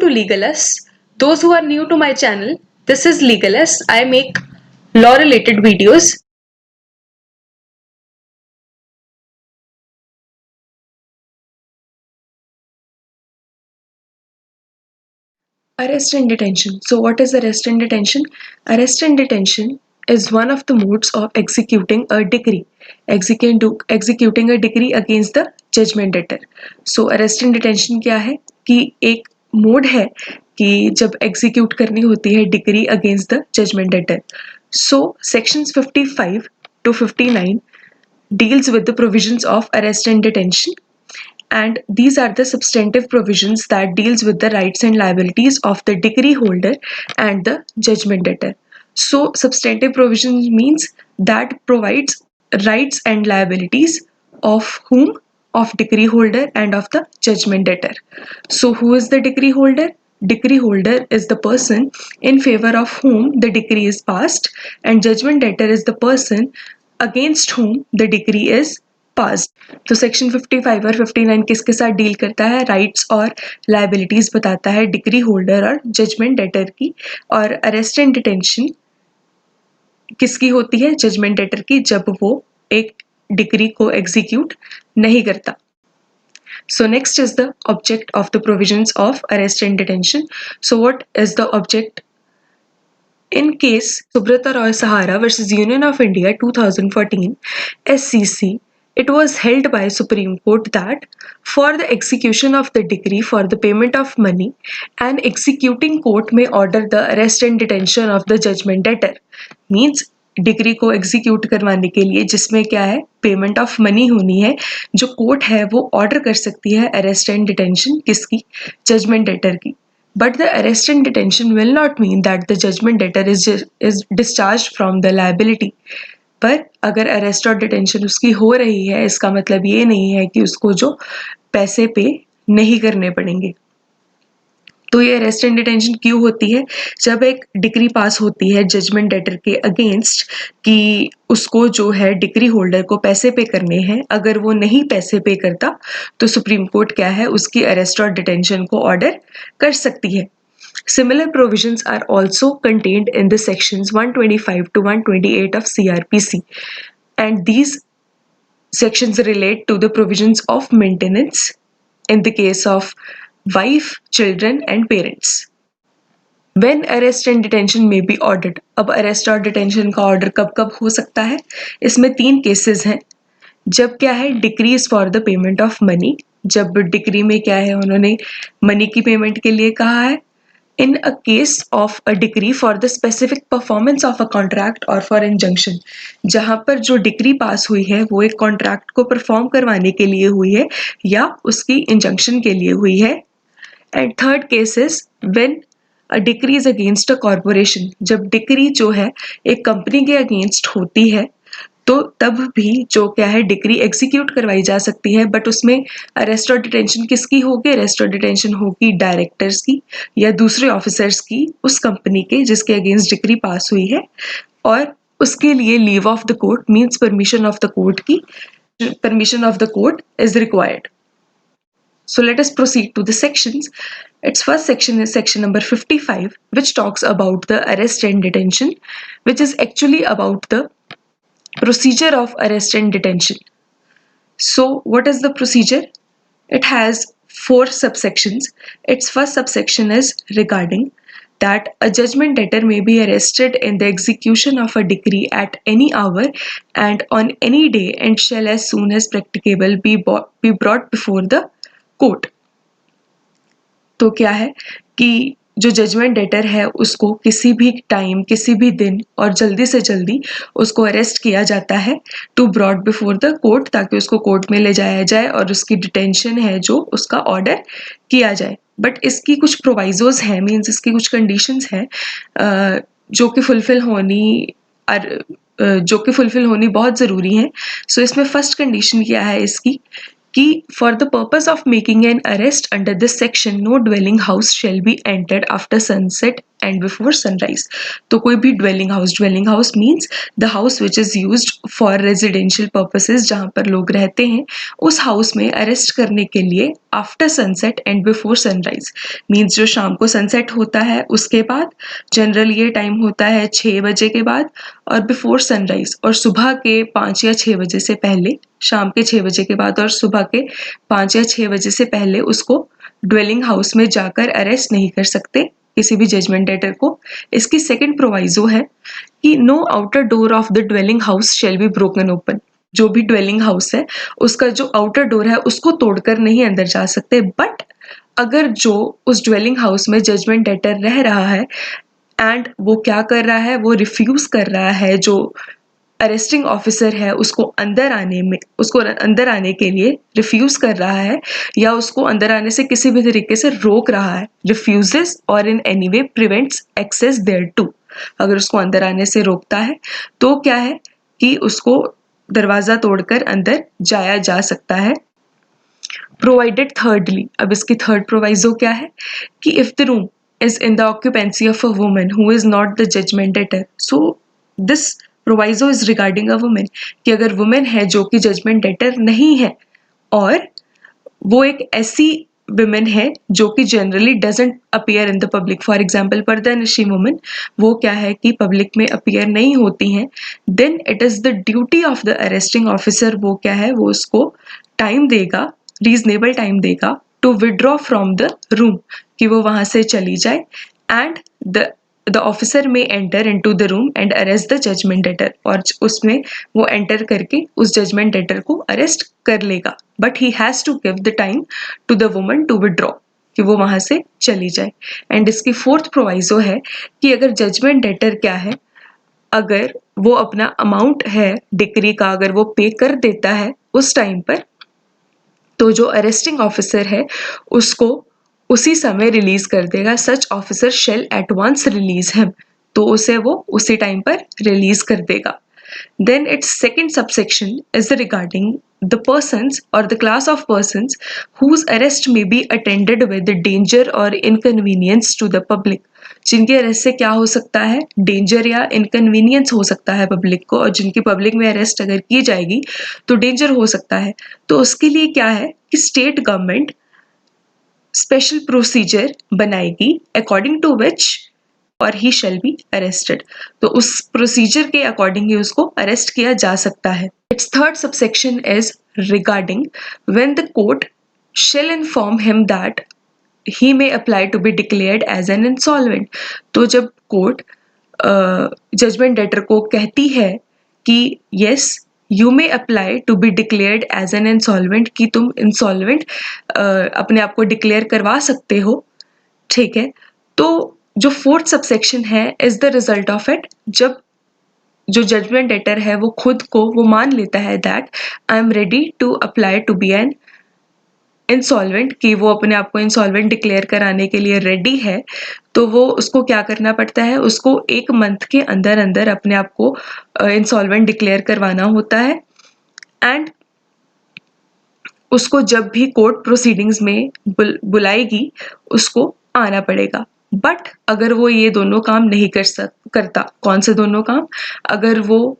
to Legalus. Those who are new to my channel, this is Legalus. I make law related videos. Arrest and detention. So, what is arrest and detention? Arrest and detention is one of the modes of executing a decree. Executing a decree against the judgment debtor. So, arrest and detention क्या है कि एक mode है कि जब execute करनी होती है decree against the judgement debtor. So sections 55 to 59 deals with the provisions of arrest and detention, and these are the substantive provisions that deals with the rights and liabilities of the decree holder and the judgment debtor. So substantive provisions means that provides rights and liabilities of whom? Of decree holder and of the judgment debtor. So who is the decree holder? Decree holder is the person in favor of whom the decree is passed, and judgment debtor is the person against whom the decree is past. तो section 55 और 59 किसके साथ deal करता है? Rights और liabilities बताता है decree holder और जजमेंट डेटर की. और अरेस्ट एंड डिटेंशन किसकी होती है? जजमेंट डेटर की, जब वो एक डिक्री को एग्जीक्यूट नहीं करता. So next is the object of the provisions of arrest and detention. So what is the object? In case Subrata Roy Sahara versus Union of India 2014 SCC, it was held by Supreme Court that for the execution of the decree for the payment of money, an executing court may order the arrest and detention of the judgment debtor. Means degree को execute करवाने के लिए जिसमें क्या है? Payment of money होनी है, जो कोर्ट है वो ऑर्डर कर सकती है अरेस्ट एंड डिटेंशन किसकी? जजमेंट डेटर की. But the arrest and detention will not mean that the judgment debtor is discharged from the liability. पर अगर अरेस्ट और डिटेंशन उसकी हो रही है, इसका मतलब ये नहीं है कि उसको जो पैसे पे नहीं करने पड़ेंगे. तो ये अरेस्ट एंड डिटेंशन क्यों होती है? जब एक डिक्री पास होती है जजमेंट डेटर के अगेंस्ट कि उसको जो है डिक्री होल्डर को पैसे पे करने हैं, अगर वो नहीं पैसे पे करता तो सुप्रीम कोर्ट क्या है? उसकी अरेस्ट और डिटेंशन को ऑर्डर कर सकती है. Similar provisions are also contained in the sections 125 to 128 of CRPC, and these sections relate to the provisions of maintenance in the case of wife, children and parents. When arrest and detention may be ordered. अब arrest और detention का order कब कब हो सकता है? इसमें 3 cases हैं. जब क्या है? Decrees for the payment of money. जब डिक्री में क्या है? उन्होंने मनी की पेमेंट के लिए कहा है. In a case of a decree for the specific performance of a contract or for injunction, जहाँ पर जो डिक्री पास हुई है वो एक कॉन्ट्रैक्ट को परफॉर्म करवाने के लिए हुई है या उसकी इंजंक्शन के लिए हुई है. And third case is when a decree is against a corporation. जब डिक्री जो है एक कंपनी के अगेंस्ट होती है तो तब भी जो क्या है? डिक्री एग्जीक्यूट करवाई जा सकती है, बट उसमें अरेस्ट और डिटेंशन किसकी होगी? अरेस्ट और डिटेंशन होगी डायरेक्टर्स की या दूसरे ऑफिसर्स की उस कंपनी के जिसके अगेंस्ट डिक्री पास हुई है, और उसके लिए leave of the court means permission of the court की permission of the court is required. So let us proceed to the sections. Its first section is section number 55, which talks about the arrest and detention, which is actually about the procedure of arrest and detention. So what is the procedure? It has 4 subsections. Its first subsection is regarding that a judgment debtor may be arrested in the execution of a decree at any hour and on any day, and shall as soon as practicable be brought before the court. तो क्या है कि जो judgment debtor है उसको किसी भी time, किसी भी दिन और जल्दी से जल्दी उसको अरेस्ट किया जाता है to brought before the court, ताकि उसको कोर्ट में ले जाया जाए और उसकी डिटेंशन है जो उसका ऑर्डर किया जाए. बट इसकी कुछ प्रोवाइजोज हैं, मीन्स इसकी कुछ कंडीशंस हैं जो कि फुलफिल होनी बहुत ज़रूरी है. सो इसमें फर्स्ट कंडीशन क्या है इसकी कि for the purpose of making an arrest under this section no dwelling house shall be entered after sunset and before sunrise. तो कोई भी dwelling house means the house which is used for residential purposes, जहाँ पर लोग रहते हैं, उस house में arrest करने के लिए after sunset and before sunrise means जो शाम को sunset होता है उसके बाद, generally ये time होता है 6 बजे के बाद, और before sunrise और सुबह के 5 या 6 बजे से पहले, शाम के 6 बजे के बाद और सुबह के 5 या 6 बजे से पहले उसको ड्वेलिंग हाउस में जाकर अरेस्ट नहीं कर सकते किसी भी जजमेंट डेटर को। इसकी सेकंड प्रोवाइजो है कि no outer door of the dwelling house shall be broken open. जो भी ड्वेलिंग हाउस है उसका जो आउटर डोर है उसको तोड़कर नहीं अंदर जा सकते, बट अगर जो उस ड्वेलिंग हाउस में जजमेंट डेटर रह रहा है एंड वो क्या कर रहा है, वो रिफ्यूज कर रहा है, जो अरेस्टिंग ऑफिसर है उसको अंदर आने के लिए रिफ्यूज कर रहा है या उसको अंदर आने से किसी भी तरीके से रोक रहा है, रिफ्यूजेस और in any way prevents access thereto, अगर उसको अंदर आने से रोकता है तो क्या है कि उसको दरवाजा तोड़कर अंदर जाया जा सकता है। प्रोवाइडेड थर्डली, अब इसकी थर्ड प्रोवाइजो क्या है कि if the room is in the occupancy of a woman who is not the judgment debtor, so this proviso is regarding a woman कि अगर woman है जो कि judgment debtor नहीं है और वो एक ऐसी women है जो कि generally doesn't appear in the public, for example पर्दानशी woman, वो क्या है कि public में appear नहीं होती हैं, then it is the duty of the arresting officer, वो क्या है, वो उसको time देगा, reasonable time देगा to withdraw from the room, कि वो वहां से चली जाए, and the officer may enter into the room and arrest the judgment debtor, और उसमें वो enter करके उस judgment debtor को arrest कर लेगा, but he has to give the time to the woman to withdraw, कि वो वहां से चली जाए। एंड इसकी फोर्थ प्रोवाइजो है कि अगर जजमेंट डेटर क्या है, अगर वो अपना अमाउंट है डिक्री का अगर वो पे कर देता है उस टाइम पर, तो जो अरेस्टिंग ऑफिसर है उसको उसी समय रिलीज कर देगा। Such officer shall at once release him, तो उसे वो उसी टाइम पर रिलीज कर देगा। Then its second subsection is regarding the persons or the class of persons whose arrest may be attended with danger or inconvenience to the public, जिनके arrest से क्या हो सकता है, डेंजर या इनकन्वीनियंस हो सकता है पब्लिक को, और जिनकी पब्लिक में अरेस्ट अगर की जाएगी तो डेंजर हो सकता है, तो उसके लिए क्या है कि स्टेट गवर्नमेंट स्पेशल प्रोसीजर बनाएगी अकॉर्डिंग टू विच और ही शैल बी अरेस्टेड, तो उस प्रोसीजर के अकॉर्डिंग ही उसको अरेस्ट किया जा सकता है। Its third subsection is regarding when the court shall inform him that he may apply to be declared as an insolvent, तो जब कोर्ट जजमेंट डेटर को कहती है कि yes you may apply to be declared as an insolvent, कि तुम insolvent अपने आप को डिक्लेयर करवा सकते हो, ठीक है, तो जो फोर्थ सबसेक्शन है is the result of it, जब जो जजमेंट डेटर है वो खुद को वो मान लेता है that I am ready to apply to be an insolvent, कि वो अपने आप को इंसॉल्वेंट डिक्लेयर कराने के लिए रेडी है, तो वो उसको क्या करना पड़ता है, उसको 1 मंथ के अंदर अंदर अपने आप को इंसॉल्वेंट डिक्लेयर करवाना होता है, एंड उसको जब भी कोर्ट प्रोसीडिंग्स में बुलाएगी उसको आना पड़ेगा। बट अगर वो ये दोनों काम नहीं करता, कौन से दोनों काम, अगर वो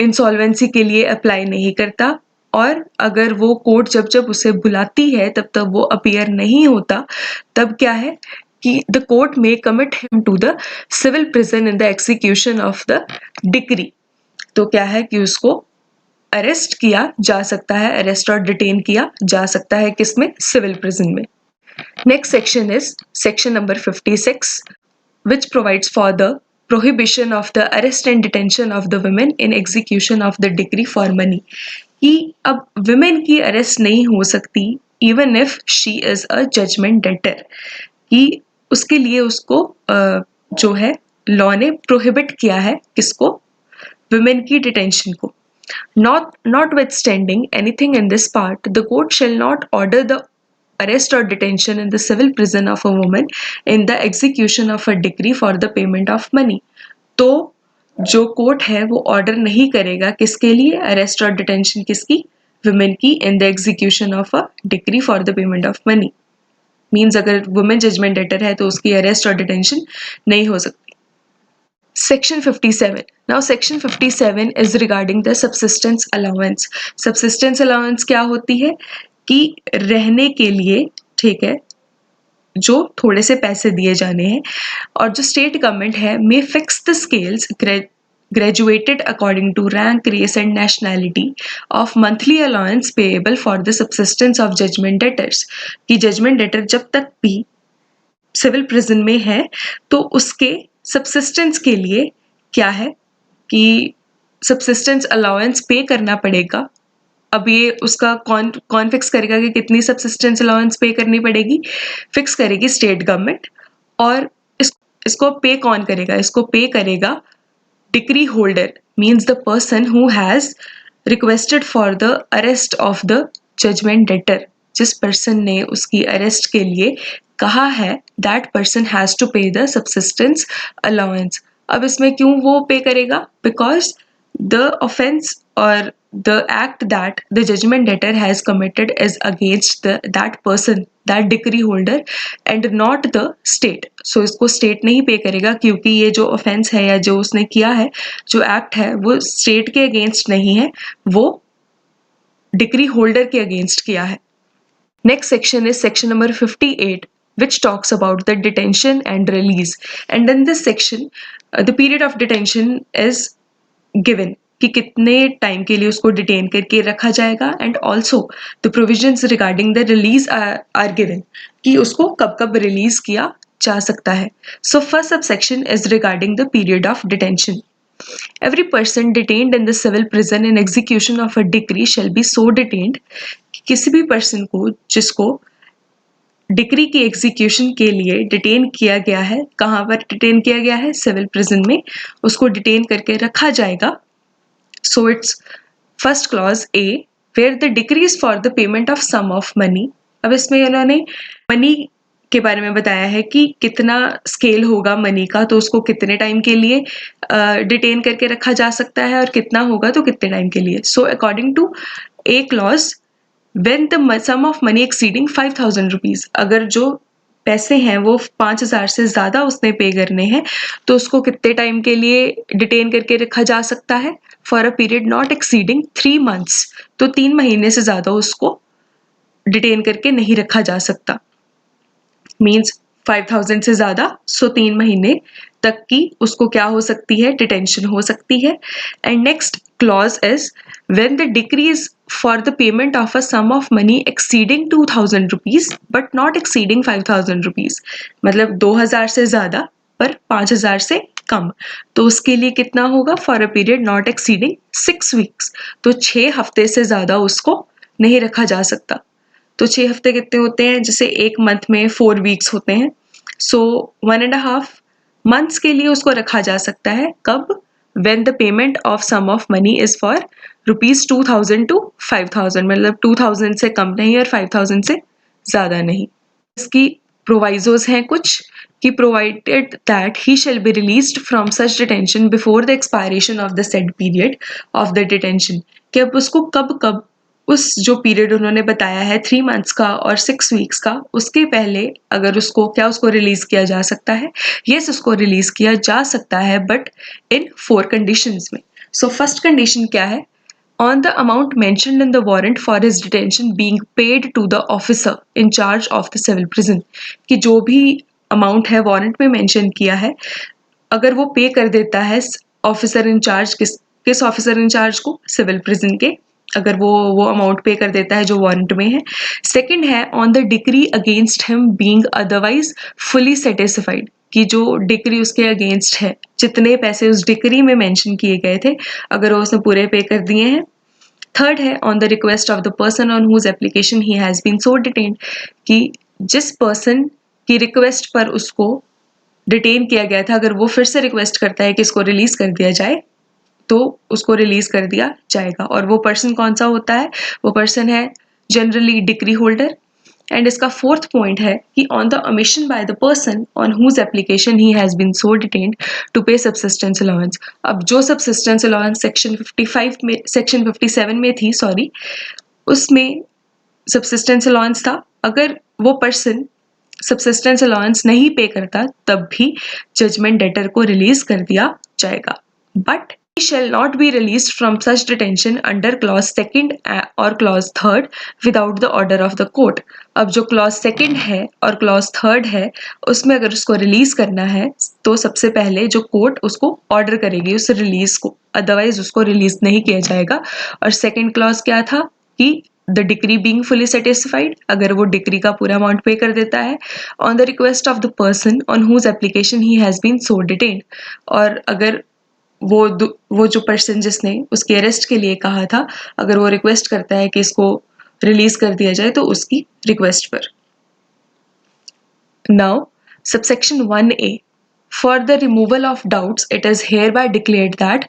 इंसॉल्वेंसी के लिए अप्लाई नहीं करता और अगर वो कोर्ट जब जब उसे बुलाती है तब तब वो अपीयर नहीं होता, तब क्या है कि the court may commit him to the civil prison in the execution of the decree, तो क्या है कि उसको अरेस्ट किया जा सकता है, अरेस्ट और डिटेन किया जा सकता है, किसमें, सिविल प्रिजन में। Next section is section number 56, which provides for the prohibition of the arrest and detention of the women in execution of the decree for money, कि अब women की arrest नहीं हो सकती even if she is a judgment debtor, कि उसके लिए उसको जो है लॉ ने प्रोहिबिट किया है किसको, women की detention को। Notwithstanding anything in this part, the court shall not order the arrest or detention in the civil prison of a woman in the execution of a decree for the payment of money, तो जो court है वो order नहीं करेगा किसके लिए, arrest और detention किसकी, वुमेन की, इन the execution of a decree for the payment of money. Means अगर वुमेन जजमेंट डेटर है तो उसकी अरेस्ट और डिटेंशन नहीं हो सकती। Section 57. Now Section 57 is regarding the subsistence allowance. Subsistence allowance क्या होती है कि रहने के लिए, ठीक है, जो थोड़े से पैसे दिए जाने हैं, और जो स्टेट गवर्नमेंट है may fix the scales graduated according to rank, race and nationality of monthly allowance payable for the subsistence of judgment debtors. कि judgment debtor जब तक भी सिविल प्रिजन में है तो उसके सबसिस्टेंस के लिए क्या है कि सबसिस्टेंस अलाउंस पे करना पड़ेगा। अब ये उसका कौन कौन फिक्स करेगा कि कितनी सबसिस्टेंस अलाउंस पे करनी पड़ेगी? फिक्स करेगी स्टेट गवर्नमेंट। और इसको पे कौन करेगा? इसको पे करेगा decree holder, means the person who has requested for the arrest of the judgement debtor. जिस पर्सन ने उसकी अरेस्ट के लिए कहा है, that person has to pay the subsistence allowance. अब इसमें क्यों वो पे करेगा? बिकॉज द ऑफेंस और the act that the judgment debtor has committed is against that person, that decree holder and not the state. So इसको state नहीं पे करेगा क्योंकि ये जो offense है या जो उसने किया है, जो act है, वो state के against नहीं है, वो decree holder के against किया है। Next section is section number 58, which talks about the detention and release. And in this section, the period of detention is given कि कितने टाइम के लिए उसको डिटेन करके रखा जाएगा, and also the provisions regarding the release are given कि उसको कब कब रिलीज किया जा सकता है। So first sub section is regarding the period of detention. Every person detained in the civil prison in execution of a decree shall be so detained, किसी भी पर्सन को जिसको डिक्री की एग्जीक्यूशन के लिए डिटेन किया गया है, कहाँ पर डिटेन किया गया है? सिविल प्रिजन में, उसको डिटेन करके रखा जाएगा। So it's first clause A, where the decree is for the payment of sum of money. अब इसमें उन्होंने मनी के बारे में बताया है कि कितना स्केल होगा मनी का, तो उसको कितने टाइम के लिए डिटेन करके रखा जा सकता है और कितना होगा तो कितने टाइम के लिए। So according to A clause, when the sum of money exceeding 5,000 rupees, अगर जो पैसे हैं वो 5,000 से ज़्यादा उसने पे करने हैं तो उसको कितने टाइम के लिए डिटेन करके रखा जा सकता है? For a period not exceeding 3 months, तो 3 महीने से ज़्यादा उसको डिटेन करके नहीं रखा जा सकता। मीन्स 5,000 से ज़्यादा, सो 3 महीने तक की उसको क्या हो सकती है? डिटेंशन हो सकती है। And next clause is when the decree is for the payment of a sum of money exceeding 2,000 rupees but not exceeding 5,000 rupees, मतलब 2,000 से ज़्यादा पर 5,000 से कम, तो उसके लिए कितना होगा? For a period not exceeding 6 weeks, तो 6 हफ्ते से ज़्यादा उसको नहीं रखा जा सकता। तो 6 हफ्ते कितने होते हैं? जैसे एक मंथ में 4 weeks होते हैं, सो 1.5 months के लिए उसको रखा जा सकता है। कब? when the payment of sum of money is for rupees 2,000 to 5,000, मतलब 2,000 से कम नहीं और 5,000 से ज़्यादा नहीं। इसकी प्रोवाइजोज हैं कुछ कि provided that he shall be released from such detention before the expiration of the said period of the detention, कि अब उसको कब कब उस जो पीरियड उन्होंने बताया है 3 months का और 6 weeks का, उसके पहले अगर उसको क्या उसको रिलीज किया जा सकता है? यस, उसको रिलीज किया जा सकता है, बट इन 4 conditions में। सो फर्स्ट कंडीशन क्या है? On the amount mentioned in the warrant for his detention being paid to the officer in charge of the civil prison, कि जो भी अमाउंट है वारंट में मेंशन किया है, अगर वो पे कर देता है ऑफिसर इंचार्ज, किस ऑफिसर इंचार्ज को? सिविल प्रिजन के, अगर वो अमाउंट पे कर देता है जो वारंट में है। सेकंड है on the decree against him being otherwise fully satisfied, कि जो डिक्री उसके अगेंस्ट है, जितने पैसे उस डिक्री में मेंशन किए गए थे, अगर वो उसने पूरे पे कर दिए हैं। थर्ड है on the request of the person on whose application he has been so detained, कि जिस पर्सन की रिक्वेस्ट पर उसको डिटेन किया गया था, अगर वो फिर से रिक्वेस्ट करता है कि इसको रिलीज कर दिया जाए तो उसको रिलीज कर दिया जाएगा। और वो पर्सन कौन सा होता है? वो पर्सन है जनरली डिक्री होल्डर। एंड इसका फोर्थ पॉइंट है कि on the omission by the person on whose application he has been so detained to pay subsistence allowance. अब जो सबसिस्टेंस अलाउंस सेक्शन 55 में, सेक्शन 57 में थी, सॉरी, उसमें सबसिस्टेंस अलाउंस था। अगर वो पर्सन सबसिस्टेंस अलाउंस नहीं पे करता तब भी जजमेंट डेटर को रिलीज कर दिया जाएगा. But he shall not be released from such detention under clause 2nd or clause 3rd without the order of the court. अब जो clause 2nd है और clause 3rd है उसमें अगर उसको रिलीज करना है तो सबसे पहले जो कोर्ट उसको ऑर्डर करेगी उस रिलीज को, अदरवाइज उसको रिलीज नहीं किया जाएगा. और सेकेंड क्लॉज क्या था कि the decree being fully satisfied, अगर वो डिक्री का पूरा अमाउंट पे कर देता है on the request of the person on whose application he has been so detained, और अगर वो जो पर्सन जिसने उसके अरेस्ट के लिए कहा था अगर वो रिक्वेस्ट करता है कि इसको रिलीज कर दिया जाए तो उसकी रिक्वेस्ट पर. Now subsection 1A. For the removal of doubts, it is hereby declared that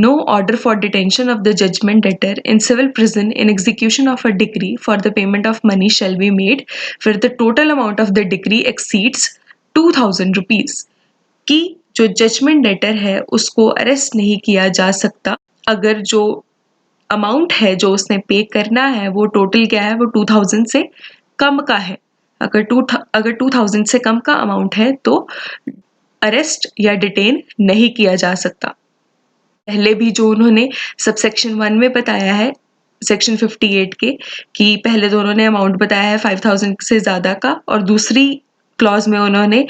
no order for detention of the judgment debtor in civil prison in execution of a decree for the payment of money shall be made where the total amount of the decree exceeds 2000 rupees. कि जो judgment debtor है उसको arrest नहीं किया जा सकता अगर जो अमाउंट है जो उसने पे करना है वो टोटल क्या है, वो 2000 से कम का है. अगर 2000 से कम का अमाउंट है तो अरेस्ट या डिटेन नहीं किया जा सकता. पहले भी जो उन्होंने सबसेक्शन 1 में बताया है सेक्शन 58 के कि पहले तो उन्होंने अमाउंट बताया है 5000 से ज़्यादा का और दूसरी क्लॉज में उन्होंने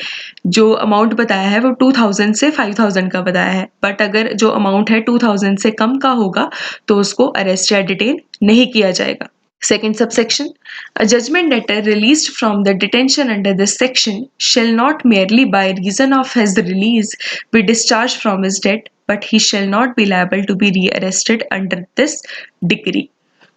जो अमाउंट बताया है वो 2000 से 5000 का बताया है. बट अगर जो अमाउंट है 2000 से कम का होगा तो उसको अरेस्ट या डिटेन नहीं किया जाएगा. Second subsection, a judgment debtor released from the detention under this section shall not merely by reason of his release be discharged from his debt, but he shall not be liable to be rearrested under this decree.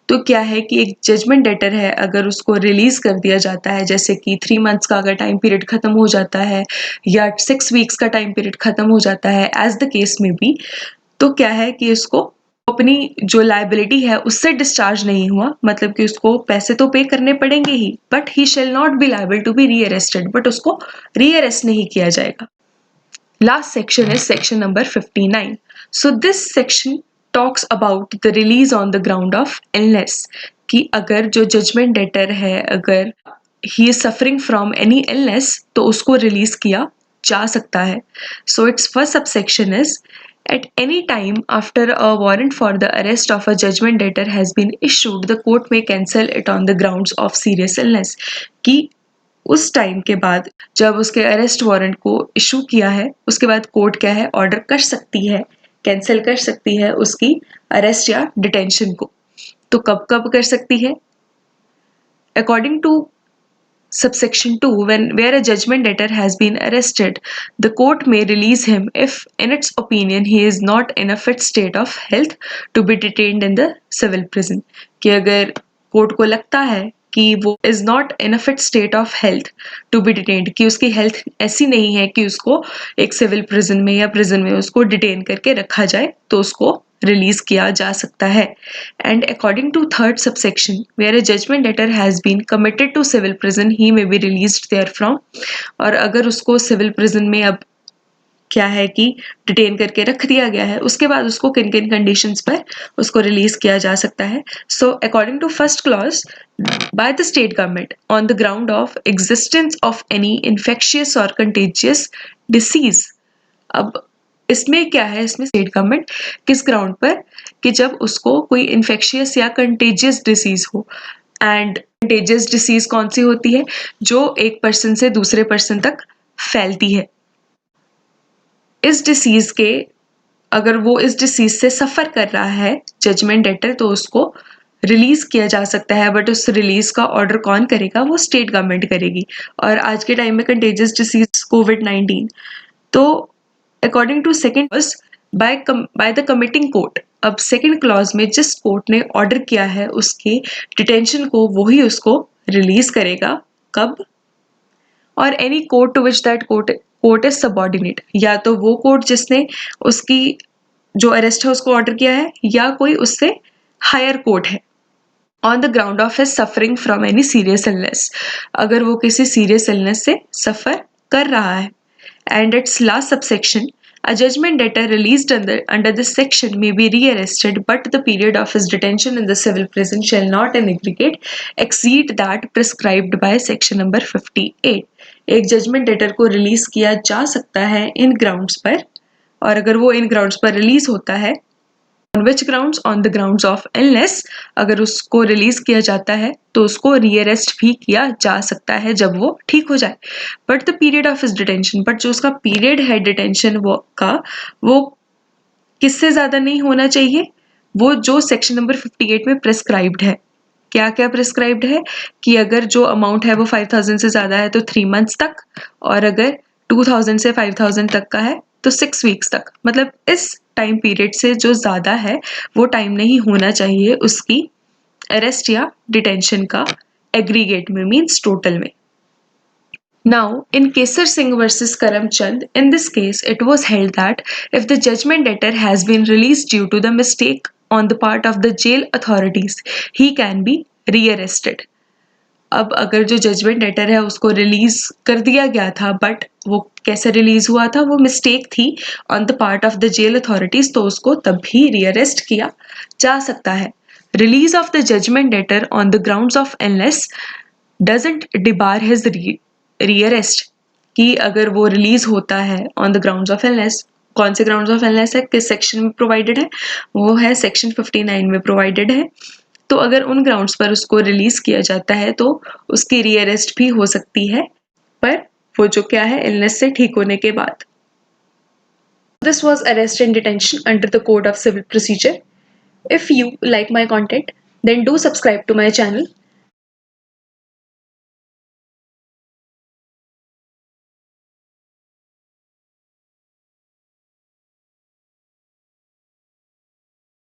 तो क्या है कि एक judgement debtor है अगर उसको release कर दिया जाता है, जैसे कि 3 मंथ्स का अगर टाइम पीरियड खत्म हो जाता है या 6 वीक्स का टाइम पीरियड खत्म हो जाता है एज द केस में भी, तो क्या है कि उसको अपनी जो लाइबिलिटी है उससे डिस्चार्ज नहीं हुआ, मतलब कि उसको पैसे तो पे करने पड़ेंगे ही, but he shall not be liable to be rearrested, but उसको रीअरेस्ट नहीं किया जाएगा. Last section is section number 59. So this section talks about the release on the ground of illness, कि अगर जो जजमेंट डेटर है अगर he is suffering from any illness तो उसको रिलीज किया जा सकता है. So it's first subsection is at any time after a warrant for the arrest of a judgment debtor has been issued, the court may cancel it on the grounds of serious illness. कि उस time के बाद जब उसके arrest warrant को issue किया है उसके बाद कोर्ट क्या है ऑर्डर कर सकती है, कैंसिल कर सकती है उसकी अरेस्ट या डिटेंशन को. तो कब कब कर सकती है? According to subsection 2, where a judgment debtor has been arrested, the court may release him if in its opinion he is not in a fit state of health to be detained in the civil prison. कि अगर court को लगता है कि वो is not in a fit state of health to be detained, कि उसकी health ऐसी नहीं है कि उसको एक सिविल प्रिजन में या प्रिजन में उसको डिटेन करके रखा जाए, तो उसको रिलीज किया जा सकता है. And according to third subsection, where a judgement debtor has been committed to civil prison he may be released therefrom, और अगर उसको सिविल प्रिजन में अब क्या है कि डिटेन करके रख दिया गया है उसके बाद उसको किन किन कंडीशंस पर उसको रिलीज किया जा सकता है. So according to first clause, by the state government on the ground of existence of any infectious और कंटेजियस डिसीज. अब इसमें क्या है, इसमें स्टेट गवर्नमेंट किस ग्राउंड पर, कि जब उसको कोई इन्फेक्शियस या कंटेजियस डिसीज हो. एंड कंटेजियस डिसीज कौन सी होती है? जो एक पर्सन से दूसरे पर्सन तक फैलती है. इस डिसीज के अगर वो इस डिसीज से सफर कर रहा है जजमेंट डेटर तो उसको रिलीज किया जा सकता है, बट उस रिलीज का ऑर्डर कौन करेगा? वो स्टेट गवर्नमेंट करेगी. और आज के टाइम में कंटेजियस डिसीज कोविड-19, तो according to second clause by the committing court. अब सेकेंड क्लॉज में जिस कोर्ट ने ऑर्डर किया है उसके डिटेंशन को वही उसको रिलीज करेगा. कब? और any court to which that court is subordinate, या तो वो कोर्ट जिसने उसकी जो अरेस्ट है उसको ऑर्डर किया है या कोई उससे हायर कोर्ट है. On the ground of his suffering from any serious illness, अगर वो किसी सीरियस इलनेस से सफर कर रहा है. And its last subsection, a judgment debtor released under this section may be rearrested, but the period of his detention in the civil prison shall not in aggregate exceed that prescribed by section number 58. एक judgement debtor को release किया जा सकता है इन grounds पर, और अगर वो इन ग्राउंड्स पर रिलीज होता है, on which grounds, on the grounds of illness, अगर उसको रिलीज किया जाता है तो उसको रीअरेस्ट भी किया जा सकता है जब वो ठीक हो जाए। But the period of his detention, but जो उसका पीरियड है डिटेंशन वो किससे ज्यादा नहीं होना चाहिए, वो जो सेक्शन नंबर 58 में प्रिस्क्राइब्ड है। क्या क्या प्रिस्क्राइब्ड है कि अगर जो अमाउंट है वो 5000 से ज्यादा है तो 3 मंथ्स तक, और अगर 2000 से 5000 तक का है तो 6 वीक्स तक। मतलब इस टाइम पीरियड से जो ज्यादा है वो टाइम नहीं होना चाहिए उसकी अरेस्ट या डिटेंशन का एग्रीगेट में, मीन्स टोटल में। Now, in Kesar Singh versus Karamchand, in this case, it was held that if the judgment debtor has been released due to the mistake on the part of the jail authorities, he can be rearrested. अब अगर जो judgment debtor है उसको release कर दिया गया था, but वो कैसे रिलीज हुआ था, वो मिस्टेक थी on the part of the jail authorities, तो उसको तब भी रीअरेस्ट किया जा सकता है। Release of the judgement debtor on the grounds of illness doesn't debar his rearrest, कि अगर वो रिलीज होता है on the grounds of illness, कौन से ग्राउंड्स ऑफ इलनेस है, किस सेक्शन में प्रोवाइडेड है, वो है सेक्शन 59 में प्रोवाइडेड है। तो अगर उन ग्राउंड्स पर उसको रिलीज किया जाता है तो उसकी रीअरेस्ट भी हो सकती है, पर वो जो क्या है, इलनेस से ठीक होने के बाद। This was arrest and detention under the code of civil procedure. If you like my content, then do subscribe to my channel